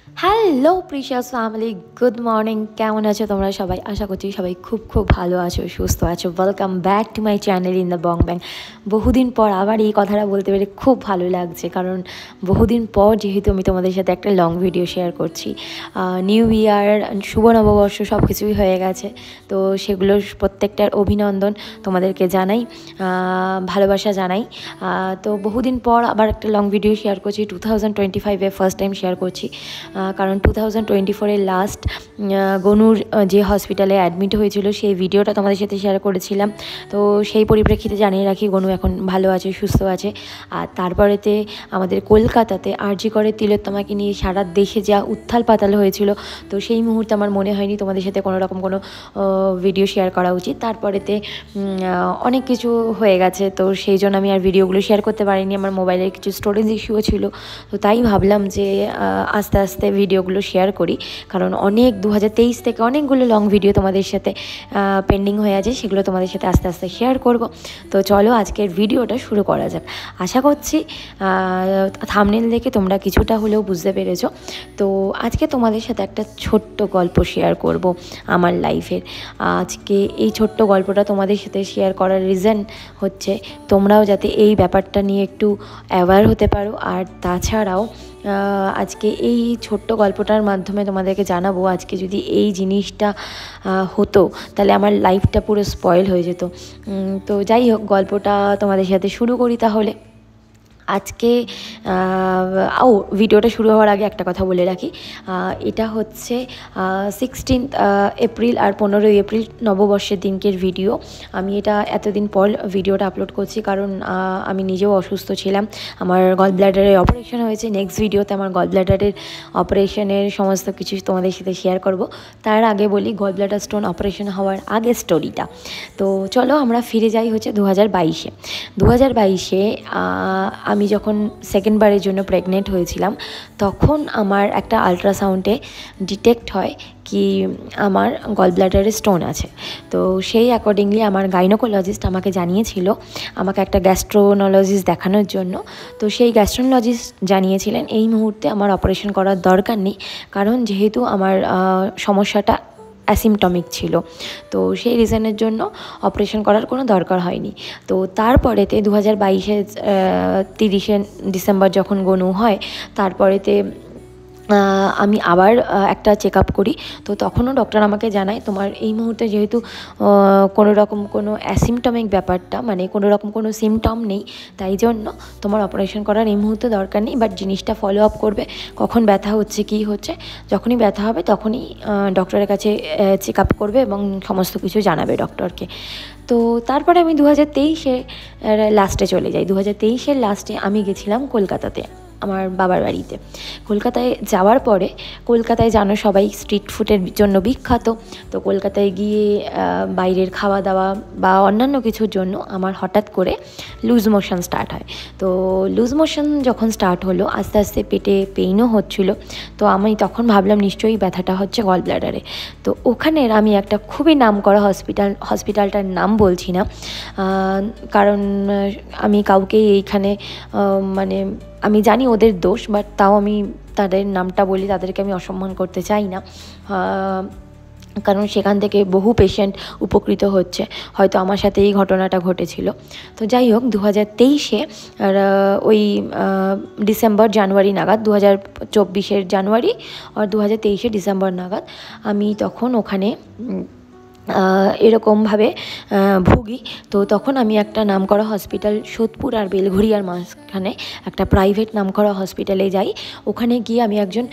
Hello precious family, good morning. কেমন আছো তোমরা সবাই? আশা করছি সবাই খুব খুব ভালো আছো, সুস্থ আছো। Welcome back to my channel in the bong bang. বহুদিন পর আবার এই কথাটা বলতে পেরে খুব ভালো লাগছে, কারণ বহুদিন পর যেহেতু আমি তোমাদের সাথে একটা লং ভিডিও শেয়ার করছি। নিউ ইয়ার, শুভ নববর্ষ সব কিছুই হয়ে গেছে, তো সেগুলোর প্রত্যেকটার অভিনন্দন তোমাদেরকে জানাই, ভালোবাসা জানাই। তো বহুদিন পর আবার একটা লং ভিডিও শেয়ার করছি। 2025-এ ফার্স্ট টাইম শেয়ার করছি, কারণ 2024-এর লাস্ট গনুর যে হসপিটালে অ্যাডমিট হয়েছিল সেই ভিডিওটা তোমাদের সাথে শেয়ার করেছিলাম। তো সেই পরিপ্রেক্ষিতে জানিয়ে রাখি, গনু এখন ভালো আছে, সুস্থ আছে। আর তারপরেতে আমাদের কলকাতাতে আরজি করে তিলোত্তমাকে নিয়ে সারা দেশে যা উত্থাল পাতাল হয়েছিল, তো সেই মুহূর্তে আমার মনে হয়নি তোমাদের সাথে কোনো রকম কোনো ভিডিও শেয়ার করা উচিত। তারপরেতে অনেক কিছু হয়ে গেছে, তো সেই জন্য আমি আর ভিডিওগুলো শেয়ার করতে পারিনি। আমার মোবাইলের কিছু স্টোরেজ ইস্যুও ছিল, তো তাই ভাবলাম যে আস্তে আস্তে ভিডিওগুলো শেয়ার করি, কারণ 2023 থেকে অনেকগুলো লং ভিডিও তোমাদের সাথে পেন্ডিং হয়ে আছে, সেগুলো তোমাদের সাথে আস্তে আস্তে শেয়ার করব। তো চলো আজকের ভিডিওটা শুরু করা যাক। আশা করছি থাম্বনেল দেখে তোমরা কিছুটা হলেও বুঝতে পেরেছো। তো আজকে তোমাদের সাথে একটা ছোট্ট গল্প শেয়ার করব আমার লাইফের। আজকে এই ছোট্ট গল্পটা তোমাদের সাথে শেয়ার করার রিজন হচ্ছে তোমরাও যাতে এই ব্যাপারটা নিয়ে একটু অ্যাওয়্যার হতে পারো। আর তাছাড়াও আজকে এই ছোট্ট গল্পটার মাধ্যমে তোমাদেরকে জানাবো, আজকে যদি এই জিনিসটা হতো তাহলে আমার লাইফটা পুরো স্পয়েল হয়ে যেত। তো যাই হোক, গল্পটা তোমাদের সাথে শুরু করি তাহলে। আজকে ভিডিওটা শুরু হওয়ার আগে একটা কথা বলে রাখি, এটা হচ্ছে 16 এপ্রিল আর 15 এপ্রিল নববর্ষের দিনকের ভিডিও। আমি এটা এতদিন পর ভিডিওটা আপলোড করছি, কারণ আমি নিজেও অসুস্থ ছিলাম। আমার গল ব্লাডারের অপারেশন হয়েছে। নেক্সট ভিডিওতে আমার গল ব্লাডারের অপারেশনের সমস্ত কিছু তোমাদের সাথে শেয়ার করব। তার আগে বলি গল ব্লাডার স্টোন অপারেশন হওয়ার আগের স্টোরিটা। তো চলো আমরা ফিরে যাই হচ্ছে 2022-এ। 2022-এ আমি যখন সেকেন্ডবারের জন্য প্রেগনেন্ট হয়েছিলাম, তখন আমার একটা আলট্রাসাউন্ডে ডিটেক্ট হয় কি আমার গল ব্লাডারে স্টোন আছে। তো সেই অ্যাকর্ডিংলি আমার গাইনোকোলজিস্ট আমাকে জানিয়েছিল আমাকে একটা গ্যাস্ট্রোনোলজিস্ট দেখানোর জন্য। তো সেই গ্যাস্ট্রোনোলজিস্ট জানিয়েছিলেন এই মুহূর্তে আমার অপারেশন করার দরকার নেই, কারণ যেহেতু আমার সমস্যাটা অ্যাসিমটমিক ছিল, তো সেই রিজনের জন্য অপারেশন করার কোনো দরকার হয়নি। তো তারপরেতে 2022-এ 30শে ডিসেম্বর যখন গনু হয়, তারপরেতে আমি আবার একটা চেক আপ করি। তো তখনও ডক্টর আমাকে জানায় তোমার এই মুহূর্তে যেহেতু কোনো রকম কোনো অ্যাসিমটমিক ব্যাপারটা, মানে কোনো রকম কোনো সিমটম নেই, তাই জন্য তোমার অপারেশন করার এই মুহূর্তে দরকার নেই, বাট জিনিসটা ফলো আপ করবে। কখন ব্যথা হচ্ছে, কী হচ্ছে, যখনই ব্যথা হবে তখনই ডক্টরের কাছে চেক আপ করবে এবং সমস্ত কিছু জানাবে ডক্টরকে। তো তারপরে আমি 2023-এর লাস্টে চলে যাই। 2023-এর লাস্টে আমি গেছিলাম কলকাতাতে, আমার বাবার বাড়িতে। কলকাতায় যাওয়ার পরে, কলকাতায় জানো সবাই স্ট্রিট ফুডের জন্য বিখ্যাত। তো কলকাতায় গিয়ে বাইরের খাওয়া দাওয়া বা অন্যান্য কিছুর জন্য আমার হঠাৎ করে লুজ মোশন স্টার্ট হয়। তো লুজ মোশন যখন স্টার্ট হলো, আস্তে আস্তে পেটে পেইনও হচ্ছিল। তো আমি তখন ভাবলাম নিশ্চয়ই ব্যথাটা হচ্ছে গল ব্লাডারে। তো ওখানের আমি একটা খুবই নামকরা হসপিটালটার নাম বলছি না, কারণ আমি কাউকে এইখানে মানে আমি জানি ওদের দোষ, বাট তাও আমি তাদের নামটা বলি, তাদেরকে আমি অসম্মান করতে চাই না, কারণ সেখান থেকে বহু পেশেন্ট উপকৃত হচ্ছে। হয়তো আমার সাথে এই ঘটনাটা ঘটেছিল। তো যাই হোক, 2023-এ ওই ডিসেম্বর জানুয়ারি নাগাদ, 2024-এর জানুয়ারি আর 2023-এর ডিসেম্বর নাগাদ আমি তখন ওখানে এরকমভাবে ভুগি। তো তখন আমি একটা নামকরা হসপিটাল, সোদপুর আর বেলঘরিয়ার মাঝখানে একটা প্রাইভেট নামকরা হসপিটালে যাই। ওখানে গিয়ে আমি একজন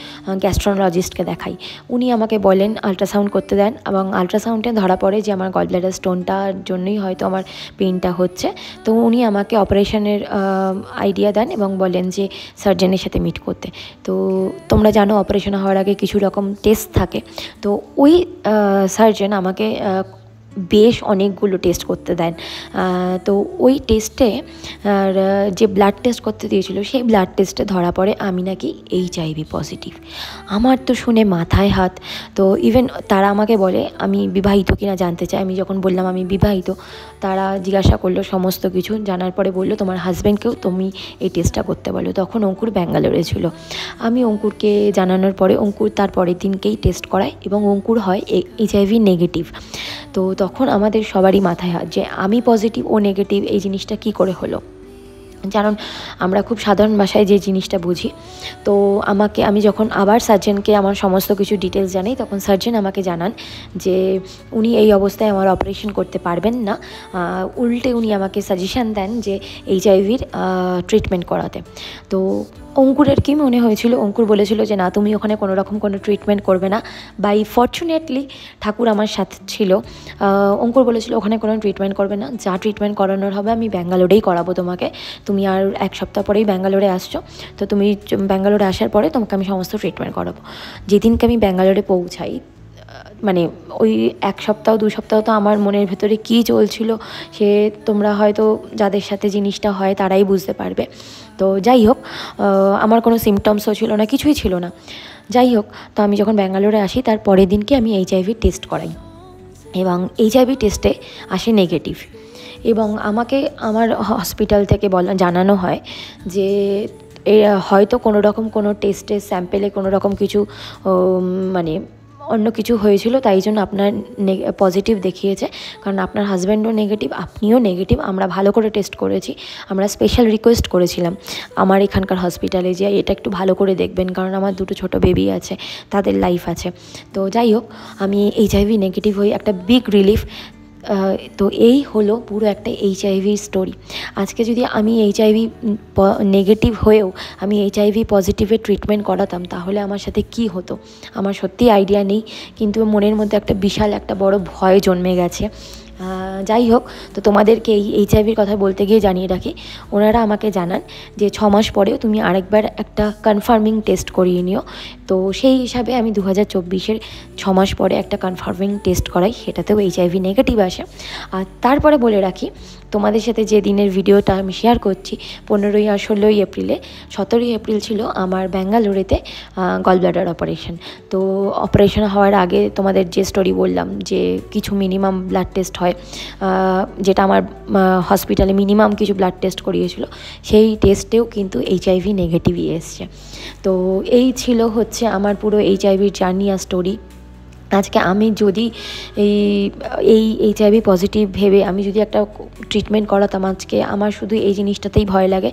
গ্যাস্ট্রোনোলজিস্টকে দেখাই। উনি আমাকে বলেন আলট্রাসাউন্ড করতে দেন, এবং আলট্রাসাউন্ডে ধরা পড়ে যে আমার গল ব্লাডার স্টোনটার জন্যই হয়তো আমার পেইনটা হচ্ছে। তো উনি আমাকে অপারেশনের আইডিয়া দেন এবং বলেন যে সার্জনের সাথে মিট করতে। তো তোমরা জানো অপারেশন হওয়ার আগে কিছু রকম টেস্ট থাকে। তো ওই সার্জন আমাকে বেশ অনেকগুলো টেস্ট করতে দেন। তো ওই টেস্টে যে ব্লাড টেস্ট করতে দিয়েছিল সেই ব্লাড টেস্টে ধরা পড়ে আমি নাকি HIV পজিটিভ। আমার তো শুনে মাথায় হাত। তো ইভেন তারা আমাকে বলে আমি বিবাহিত কিনা জানতে চাই। আমি যখন বললাম আমি বিবাহিত, তারা জিজ্ঞাসা করলো সমস্ত কিছু, জানার পরে বললো তোমার হাজব্যান্ডকেও তুমি এই টেস্টটা করতে বলো। তখন অঙ্কুর ব্যাঙ্গালোরে ছিল। আমি অঙ্কুরকে জানানোর পরে অঙ্কুর তার পরের দিনকেই টেস্ট করায় এবং অঙ্কুর হয় HIV নেগেটিভ। তো তখন আমাদের সবারই মাথায় হাত যে আমি পজিটিভ ও নেগেটিভ, এই জিনিসটা কি করে হলো। কারণ আমরা খুব সাধারণ ভাষায় যে জিনিসটা বুঝি। তো আমি যখন আবার সার্জেনকে আমার সমস্ত কিছু ডিটেলস জানাই, তখন সার্জেন আমাকে জানান যে উনি এই অবস্থায় আমার অপারেশন করতে পারবেন না, উল্টে উনি আমাকে সাজেশান দেন যে HIVর ট্রিটমেন্ট করাতে। তো অঙ্কুরের কি মনে হয়েছিল, অঙ্কুর বলেছিল যে না, তুমি ওখানে কোনো রকম কোনো ট্রিটমেন্ট করবে না। বাই ফর্চুনেটলি ঠাকুর আমার সাথে ছিল। অঙ্কুর বলেছিল ওখানে কোনো ট্রিটমেন্ট করবে না, যা ট্রিটমেন্ট করানোর হবে আমি ব্যাঙ্গালোরেই করাবো তোমাকে। তুমি আর 1 সপ্তাহ পরেই ব্যাঙ্গালোরে আসছো, তো তুমি ব্যাঙ্গালোরে আসার পরে তোমাকে আমি সমস্ত ট্রিটমেন্ট করাবো। যেদিনকে আমি ব্যাঙ্গালোরে পৌঁছাই, মানে ওই 1 সপ্তাহ 2 সপ্তাহ তো আমার মনের ভেতরে কী চলছিল সে তোমরা হয়তো যাদের সাথে জিনিসটা হয় তারাই বুঝতে পারবে। তো যাই হোক, আমার কোনো সিমটমসও ছিল না, কিছুই ছিল না। যাই হোক, তো আমি যখন ব্যাঙ্গালোরে আসি তার পরের দিনকে আমি HIV টেস্ট করাই এবং HIV টেস্টে আসে নেগেটিভ। এবং আমাকে আমার হসপিটাল থেকে জানানো হয় যে হয়তো কোনো রকম কোনো টেস্টে স্যাম্পেলে কোনো রকম কিছু মানে অন্য কিছু হয়েছিল, তাই জন্য আপনার পজিটিভ দেখিয়েছে। কারণ আপনার হাজব্যান্ডও নেগেটিভ, আপনিও নেগেটিভ। আমরা ভালো করে টেস্ট করেছি। আমরা স্পেশাল রিকোয়েস্ট করেছিলাম আমার এখানকার হসপিটালে যে এটা একটু ভালো করে দেখবেন, কারণ আমার 2টো ছোটো বেবি আছে, তাদের লাইফ আছে। তো যাই হোক, আমি HIV নেগেটিভ হই, একটা বিগ রিলিফ। তো এই হলো পুরো একটা HIV স্টোরি। আজকে যদি আমি HIV নেগেটিভ হয়েও আমি HIV পজিটিভের ট্রিটমেন্ট করাতাম তাহলে আমার সাথে কি হতো আমার সত্যি আইডিয়া নেই, কিন্তু মনের মধ্যে একটা বিশাল একটা বড় ভয় জন্মে গেছে। যাই হোক, তো তোমাদেরকে এই HIVর কথা বলতে গিয়ে জানিয়ে রাখি, ওনারা আমাকে জানান যে 6 মাস পরেও তুমি আরেকবার একটা কনফার্মিং টেস্ট করিয়ে নিও। তো সেই হিসাবে আমি 2024-এর 6 মাস পরে একটা কনফার্মিং টেস্ট করাই, সেটাতেও HIV নেগেটিভ আসে। আর তারপরে বলে রাখি, তোমাদের সাথে যে দিনের ভিডিওটা আমি শেয়ার করছি 15ই আর 16ই এপ্রিলে, 17ই এপ্রিল ছিল আমার ব্যাঙ্গালোরেতে গল ব্লাডার অপারেশন। তো অপারেশন হওয়ার আগে তোমাদের যে স্টোরি বললাম যে কিছু মিনিমাম ব্লাড টেস্ট হয়, যেটা আমার হসপিটালে মিনিমাম কিছু ব্লাড টেস্ট করিয়েছিল, সেই টেস্টেও কিন্তু HIV নেগেটিভই এসছে। তো এই ছিল হচ্ছে আমার পুরো HIVর জার্নি আর স্টোরি। আজকে আমি যদি এই HIV পজিটিভ ভেবে আমি যদি একটা ট্রিটমেন্ট করাতাম, আজকে আমার শুধু এই জিনিসটাতেই ভয় লাগে।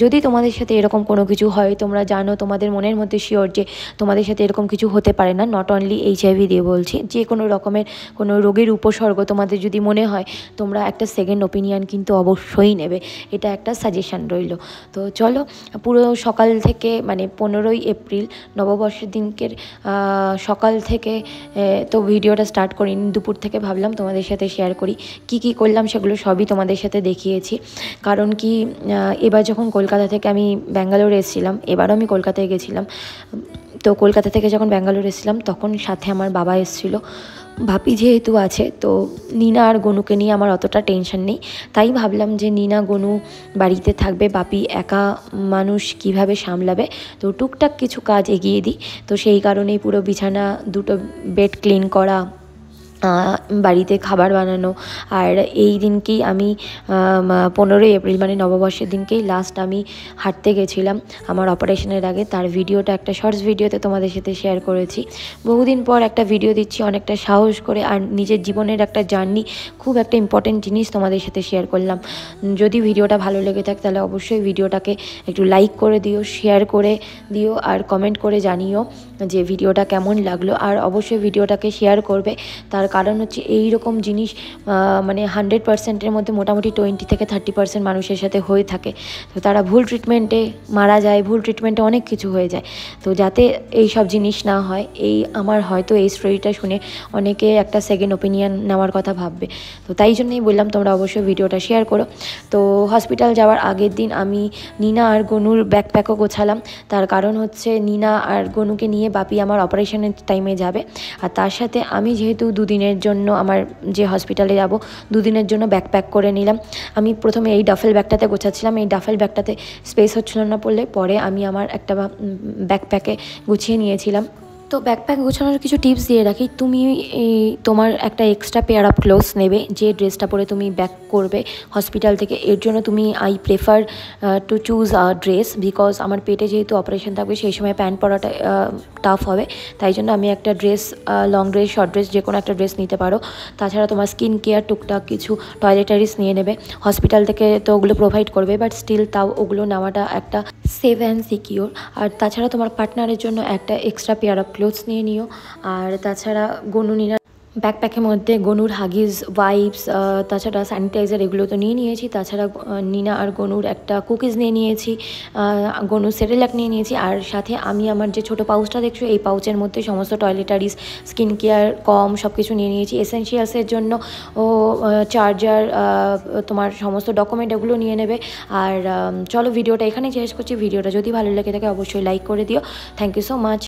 যদি তোমাদের সাথে এরকম কোনো কিছু হয়, তোমরা জানো, তোমাদের মনের মধ্যে শিওর যে তোমাদের সাথে এরকম কিছু হতে পারে না, নট অনলি HIV দিয়ে বলছি, যে কোনো রকমের কোনো রোগের উপসর্গ তোমাদের যদি মনে হয়, তোমরা একটা সেকেন্ড ওপিনিয়ন কিন্তু অবশ্যই নেবে। এটা একটা সাজেশান রইল। তো চলো, পুরো সকাল থেকে মানে 15ই এপ্রিল নববর্ষের দিনকের সকাল থেকে তো ভিডিওটা স্টার্ট করিনি, দুপুর থেকে ভাবলাম তোমাদের সাথে শেয়ার করি কি কি করলাম, সেগুলো সবই তোমাদের সাথে দেখিয়েছি। কারণ কি, এবার যখন কলকাতা থেকে আমি ব্যাঙ্গালোর এসেছিলাম, এবারও আমি কলকাতায় গেছিলাম, তো কলকাতা থেকে যখন ব্যাঙ্গালোর এসেছিলাম তখন সাথে আমার বাবা এসেছিলো। ভাবি যেহেতু আছে, তো নিনা আর গনুকে নিয়ে আমার অতটা টেনশন নেই, তাই ভাবলাম যে নিনা গনু বাড়িতে থাকবে, বাপি একা মানুষ কিভাবে সামলাবে, তো টুকটাক কিছু কাজ এগিয়ে দিই। তো সেই কারণেই পুরো বিছানা, 2টো বেড ক্লিন করা, বাড়িতে খাবার বানানো। আর এই দিনকেই আমি 15ই এপ্রিল মানে নববর্ষের দিনকেই লাস্ট আমি হাঁটতে গেছিলাম আমার অপারেশনের আগে। তার ভিডিওটা একটা শর্টস ভিডিওতে তোমাদের সাথে শেয়ার করেছি। বহুদিন পর একটা ভিডিও দিচ্ছি অনেকটা সাহস করে, আর নিজের জীবনের একটা জার্নি, খুব একটা ইম্পর্টেন্ট জিনিস তোমাদের সাথে শেয়ার করলাম। যদি ভিডিওটা ভালো লেগে থাকে তাহলে অবশ্যই ভিডিওটাকে একটু লাইক করে দিও, শেয়ার করে দিও, আর কমেন্ট করে জানিও যে ভিডিওটা কেমন লাগলো। আর অবশ্যই ভিডিওটাকে শেয়ার করবে, তার কারণ হচ্ছে এই রকম জিনিস মানে 100%-এর মধ্যে মোটামুটি 20 থেকে 30% মানুষের সাথে হয়ে থাকে। তো তারা ভুল ট্রিটমেন্টে মারা যায়, ভুল ট্রিটমেন্টে অনেক কিছু হয়ে যায়। তো যাতে এই সব জিনিস না হয়, আমার হয়তো এই স্টোরিটা শুনে অনেকে একটা সেকেন্ড ওপিনিয়ন নেওয়ার কথা ভাববে। তো তাই জন্যই বললাম তোমরা অবশ্যই ভিডিওটা শেয়ার করো। তো হসপিটাল যাওয়ার আগের দিন আমি নিনা আর গনুর ব্যাকপ্যাকও গোছালাম, তার কারণ হচ্ছে নিনা আর গনুকে নিয়ে বাপি আমার অপারেশনের টাইমে যাবে। আর তার সাথে আমি যেহেতু দুদিনের জন্য আমার যে হসপিটালে যাব 2 দিনের জন্য ব্যাগ প্যাক করে নিলাম। আমি প্রথমে এই ডাফেল ব্যাগটাতে গোছাচ্ছিলাম, এই ডাফেল ব্যাগটাতে স্পেস হচ্ছিল না পড়লে, পরে আমি আমার একটা ব্যাকপ্যাকে গুছিয়ে নিয়েছিলাম। তো ব্যাকপ্যাক গোছানোর কিছু টিপস দিয়ে রাখি। তুমি তোমার একটা এক্সট্রা পেয়ার অফ ক্লোথস নেবে, যে ড্রেসটা পরে তুমি ব্যাক করবে হসপিটাল থেকে। এর জন্য তুমি I prefer to choose a dress, because আমার পেটে যেহেতু অপারেশন থাকবে সেই সময় প্যান্ট পরাটা টাফ হবে। তাই জন্য আমি একটা dress, long dress, short dress, যে কোনো একটা ড্রেস নিতে পারো। তাছাড়া তোমার স্কিন কেয়ার, টুকটাক কিছু টয়লেটারিস নিয়ে নেবে। হসপিটাল থেকে তো ওগুলো প্রোভাইড করবে, বাট স্টিল তাও ওগুলো নেওয়াটা একটা সেফ অ্যান্ড সিকিওর। আর তাছাড়া তোমার পার্টনারের জন্য একটা এক্সট্রা পেয়ার অফ ক্লোথস নিয়ে নিও। আর তাছাড়া গনুনিনা ব্যাকপ্যাকের মধ্যে গনুর হাগিজ, ওয়াইপস, তাছাড়া স্যানিটাইজার এগুলো তো নিয়ে নিয়েছি। তাছাড়া নিনা আর গনুর একটা কুকিজ নিয়ে নিয়েছি, গনুর সেরেলাক নিয়ে নিয়েছি। আর সাথে আমি আমার যে ছোটো পাউচটা দেখছো, এই পাউচের মধ্যে সমস্ত টয়লেটারিস, স্কিন কেয়ার, সব কিছু নিয়ে নিয়েছি। এসেনশিয়ালসের জন্য চার্জার, তোমার সমস্ত ডকুমেন্ট এগুলো নিয়ে নেবে। আর চলো ভিডিওটা এখানেই শেষ করছি। ভিডিওটা যদি ভালো লেগে থাকে অবশ্যই লাইক করে দিও। Thank you so much.